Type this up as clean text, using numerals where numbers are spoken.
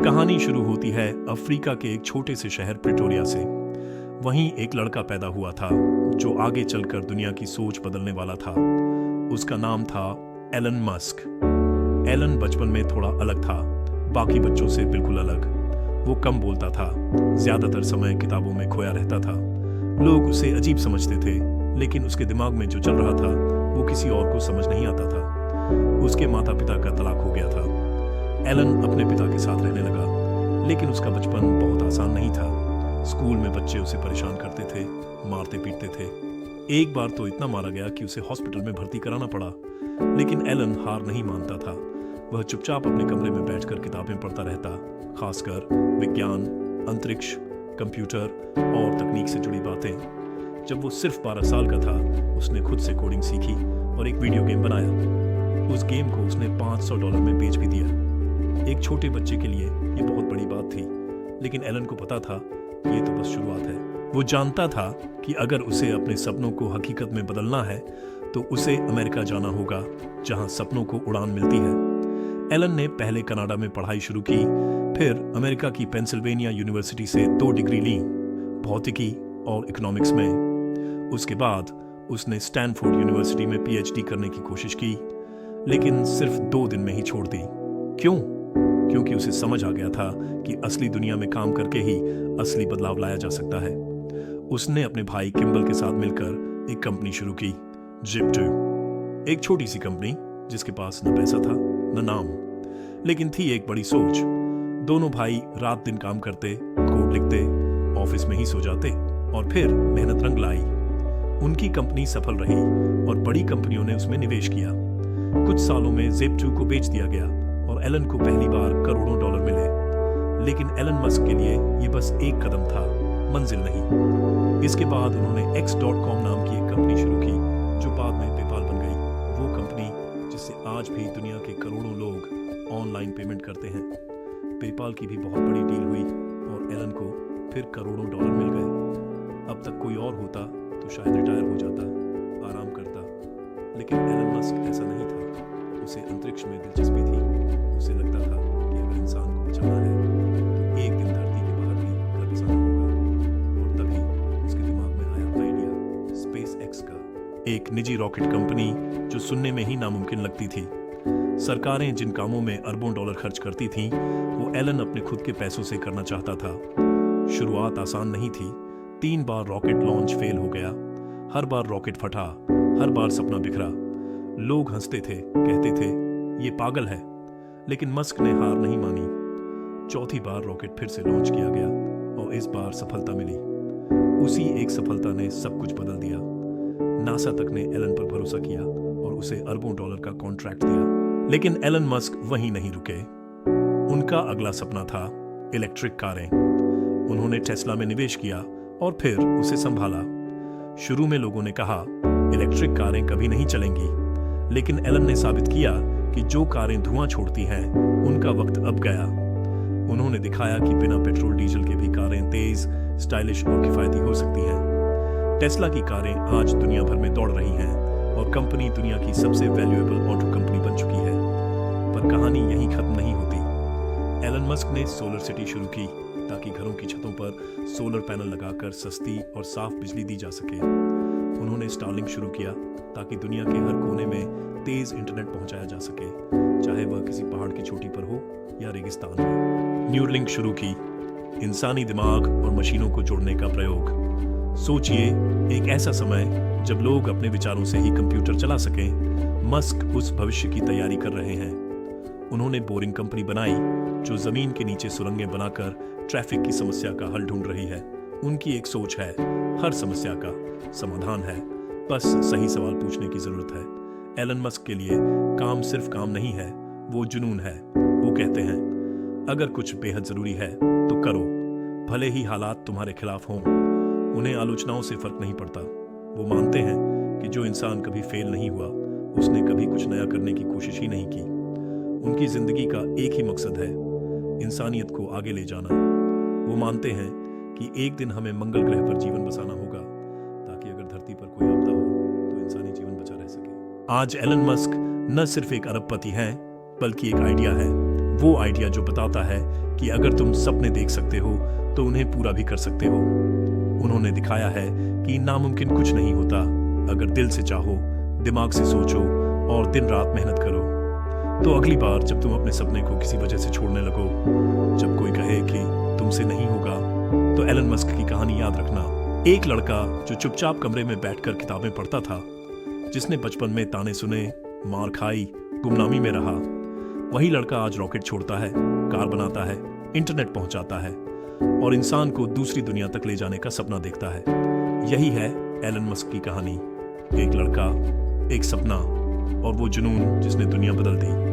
कहानी शुरू होती है अफ्रीका के एक छोटे से शहर प्रिटोरिया से। वहीं एक लड़का पैदा हुआ था जो आगे चलकर दुनिया की सोच बदलने वाला था। उसका नाम था एलन मस्क। एलन बचपन में थोड़ा अलग था, बाकी बच्चों से बिल्कुल अलग। वो कम बोलता था, ज्यादातर समय किताबों में खोया रहता था। लोग उसे अजीब समझते थे, लेकिन उसके दिमाग में जो चल रहा था वो किसी और को समझ नहीं आता था। उसके माता पिता का तलाक हो गया था। एलन अपने पिता के साथ रहने लगा, लेकिन उसका बचपन बहुत आसान नहीं था। स्कूल में बच्चे उसे परेशान करते थे, मारते पीटते थे। एक बार तो इतना मारा गया कि उसे हॉस्पिटल में भर्ती कराना पड़ा, लेकिन एलन हार नहीं मानता था। वह चुपचाप अपने कमरे में बैठकर किताबें पढ़ता रहता, खासकर विज्ञान, अंतरिक्ष, कंप्यूटर और तकनीक से जुड़ी बातें। जब वो सिर्फ 12 साल का था, उसने खुद से कोडिंग सीखी और एक वीडियो गेम बनाया। उस गेम को उसने $500 में बेच भी दिया। एक छोटे बच्चे के लिए ये बहुत बड़ी बात थी, लेकिन एलन को पता था ये तो बस शुरुआत है। वो जानता था कि अगर उसे अपने सपनों को हकीकत में बदलना है तो उसे अमेरिका जाना होगा, जहां सपनों को उड़ान मिलती है। एलन ने पहले कनाडा में पढ़ाई शुरू की, फिर अमेरिका की पेंसिल्वेनिया यूनिवर्सिटी से 2 डिग्री ली, भौतिकी और इकोनॉमिक्स में। उसके बाद उसने स्टैनफोर्ड यूनिवर्सिटी में पीएचडी करने की कोशिश की, लेकिन सिर्फ 2 दिन में ही छोड़ दी। क्यों? क्योंकि उसे समझ आ गया था कि असली दुनिया में काम करके ही असली बदलाव लाया जा सकता है। उसने अपने भाई किम्बल के साथ मिलकर एक कंपनी शुरू की, Zip2। एक छोटी सी कंपनी जिसके पास न पैसा था न नाम, लेकिन थी एक बड़ी सोच। दोनों भाई रात दिन काम करते, कोड लिखते, ऑफिस में ही सो जाते और फिर मेहनत रंग लाई। उनकी कंपनी सफल रही और बड़ी कंपनियों ने उसमें निवेश किया। कुछ सालों में Zip2 को बेच दिया गया और एलन को पहली बार करोड़ों डॉलर मिले। लेकिन एलन मस्क के लिए ये बस एक कदम था, मंजिल नहीं। इसके बाद उन्होंने X.com नाम की एक कंपनी शुरू की, जो बाद में पेपाल बन गई। वो कंपनी जिससे आज भी दुनिया के करोड़ों लोग ऑनलाइन पेमेंट करते हैं। पेपाल की भी बहुत बड़ी डील हुई और एलन को फिर करोड़ों डॉलर मिल गए। अब तक कोई और होता तो शायद रिटायर हो जाता, आराम करता, लेकिन एलन मस्क ऐसा नहीं था। उसे अंतरिक्ष में दिलचस्पी थी। उसे लगता था कि अगर इंसान को बचाना है तो एक दिन धरती के बाहर भी घर बसाना होगा। और तभी उसके दिमाग में आया आइडिया स्पेस एक्स का, एक निजी रॉकेट कंपनी जो सुनने में ही नामुमकिन लगती थी। सरकारें जिन कामों में अरबों डॉलर खर्च करती थीं, वो एलन अपने खुद के पैसों से करना चाहता था। शुरुआत आसान नहीं थी। 3 बार रॉकेट लॉन्च फेल हो गया। हर बार रॉकेट फटा, हर बार सपना बिखरा। लोग हंसते थे, कहते थे ये पागल है, लेकिन मस्क ने हार नहीं मानी। 4थी बार रॉकेट फिर से लॉन्च किया गया और इस बार सफलता मिली। उसी एक सफलता ने सब कुछ बदल दिया। नासा तक ने एलन पर भरोसा किया और उसे अरबों डॉलर का कॉन्ट्रैक्ट दिया। लेकिन एलन मस्क वहीं नहीं रुके। उनका अगला सपना था इलेक्ट्रिक कारें। उन्होंने टेस्ला में निवेश किया और फिर उसे संभाला। शुरू में लोगों ने कहा इलेक्ट्रिक कारें कभी नहीं चलेंगी, लेकिन एलन ने साबित किया कि जो कारें धुआं छोड़ती हैं उनका वक्त अब गया। उन्होंने दिखाया कि बिना पेट्रोल डीजल के भी कारें तेज, स्टाइलिश और किफायती हो सकती हैं। टेस्ला की कारें आज दुनिया भर में दौड़ रही हैं और कंपनी दुनिया की सबसे वैल्यूएबल ऑटो कंपनी बन चुकी है। पर कहानी यहीं खत्म नहीं होती। एलन मस्क ने सोलर सिटी शुरू की ताकि घरों की छतों पर सोलर पैनल लगाकर सस्ती और साफ बिजली दी जा सके। उन्होंने स्टारलिंक शुरू किया ताकि दुनिया के हर कोने में तेज इंटरनेट पहुंचाया जा सके, चाहे वह किसी पहाड़ की चोटी पर हो या रेगिस्तान में। न्यूरलिंक शुरू की, इंसानी दिमाग और मशीनों को जोड़ने का प्रयोग। सोचिए, एक ऐसा समय जब लोग अपने विचारों से ही कंप्यूटर चला सकें। मस्क उस भविष्य की तैयारी कर रहे हैं। उन्होंने बोरिंग कंपनी बनाई जो जमीन के नीचे सुरंगें बनाकर ट्रैफिक की समस्या का हल ढूंढ रही है। उनकी एक सोच है, हर समस्या का समाधान है, बस सही सवाल पूछने की जरूरत है। एलन मस्क के लिए काम सिर्फ काम नहीं है, वो जुनून है। वो कहते हैं अगर कुछ बेहद जरूरी है तो करो, भले ही हालात तुम्हारे खिलाफ हों। उन्हें आलोचनाओं से फर्क नहीं पड़ता। वो मानते हैं कि जो इंसान कभी फेल नहीं हुआ, उसने कभी कुछ नया करने की कोशिश ही नहीं की। उनकी जिंदगी का एक ही मकसद है, इंसानियत को आगे ले जाना। वो मानते हैं कि एक दिन हमें मंगल ग्रह पर जीवन बसाना होगा, ताकि अगर धरती पर कोई आपदा हो तो इंसानी जीवन बचा रह सके। आज एलन मस्क न सिर्फ एक अरबपति हैं, बल्कि एक आइडिया है। वो आइडिया जो बताता है कि अगर तुम सपने देख सकते हो तो उन्हें पूरा भी कर सकते हो। उन्होंने दिखाया है कि नामुमकिन कुछ नहीं होता अगर दिल से चाहो, दिमाग से सोचो और दिन रात मेहनत करो। तो अगली बार जब तुम अपने सपने को किसी वजह से छोड़ने लगो, जब कोई कहे कि तुमसे नहीं होगा, तो एलन मस्क की कहानी याद रखना। एक लड़का जो चुपचाप कमरे में बैठकर किताबें पढ़ता था, जिसने बचपन में ताने सुने, मार खाई, गुमनामी में रहा, वही लड़का आज रॉकेट छोड़ता है, कार बनाता है, इंटरनेट पहुंचाता है और इंसान को दूसरी दुनिया तक ले जाने का सपना देखता है। यही है एलन मस्क की कहानी। एक लड़का, एक सपना और वो जुनून जिसने दुनिया बदल दी।